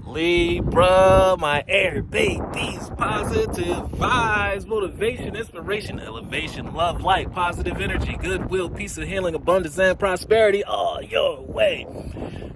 Libra, my air babies, positive vibes, motivation, inspiration, elevation, love, light, positive energy, goodwill, peace of healing, abundance, and prosperity all your way.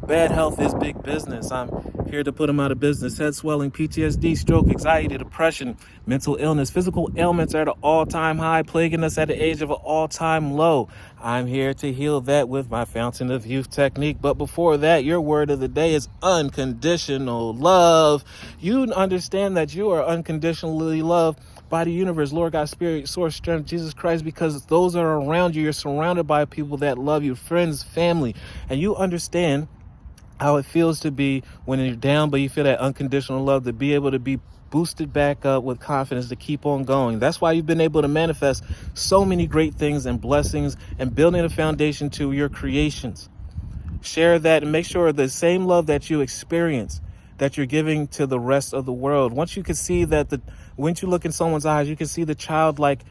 Bad health is big business. I'm here to put them out of business. Head swelling, PTSD, stroke, anxiety, depression, mental illness, physical ailments are at an all-time high, plaguing us at the age of an all-time low. I'm here to heal that with my Fountain of Youth technique. But before that, your word of the day is unconditional love. You understand that you are unconditionally loved by the universe, Lord God, Spirit, Source, Strength, Jesus Christ, because those that are around you, you're surrounded by people that love you, friends, family, and you understand how it feels to be when you're down, but you feel that unconditional love, to be able to be boosted back up with confidence to keep on going. That's why you've been able to manifest so many great things and blessings and building a foundation to your creations. Share that and make sure the same love that you experience, that you're giving to the rest of the world. Once you can see that, once you look in someone's eyes, you can see the childlike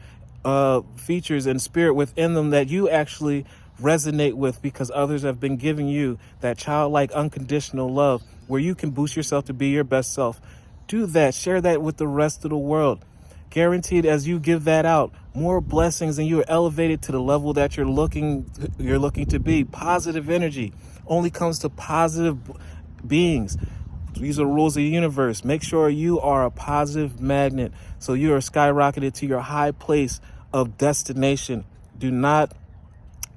features and spirit within them that you actually resonate with, because others have been giving you that childlike unconditional love where you can boost yourself to be your best self. Do that. Share that with the rest of the world. Guaranteed, as you give that out, more blessings, and you are elevated to the level that you're looking to be. Positive energy only comes to positive beings. These are rules of the universe. Make sure you are a positive magnet so you are skyrocketed to your high place of destination. Do not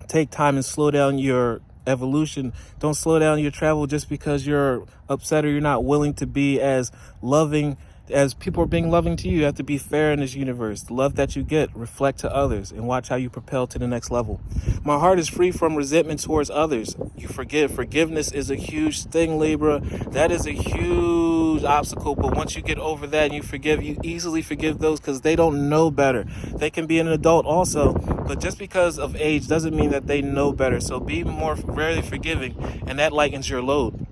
take time and slow down your evolution. Don't slow down your travel just because you're upset or you're not willing to be as loving as people are being loving to you. You have to be fair in this universe. The love that you get, reflect to others and watch how you propel to the next level. My heart is free from resentment towards others. You forgive. Forgiveness is a huge thing, Libra. That is a huge obstacle. But once you get over that and you forgive, you easily forgive those because they don't know better. They can be an adult also, but just because of age doesn't mean that they know better. So be more very forgiving, and that lightens your load.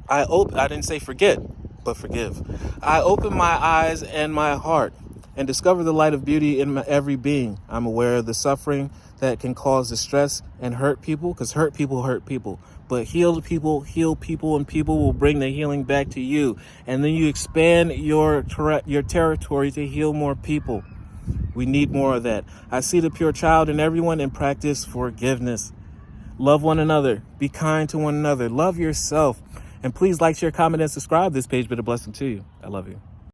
I didn't say forget, but forgive. I open my eyes and my heart and discover the light of beauty in every being. I'm aware of the suffering that can cause distress and hurt people, because hurt people. But healed people heal people, and people will bring the healing back to you. And then you expand your territory to heal more people. We need more of that. I see the pure child in everyone and practice forgiveness. Love one another. Be kind to one another. Love yourself. And please like, share, comment, and subscribe. This page been a blessing to you. I love you.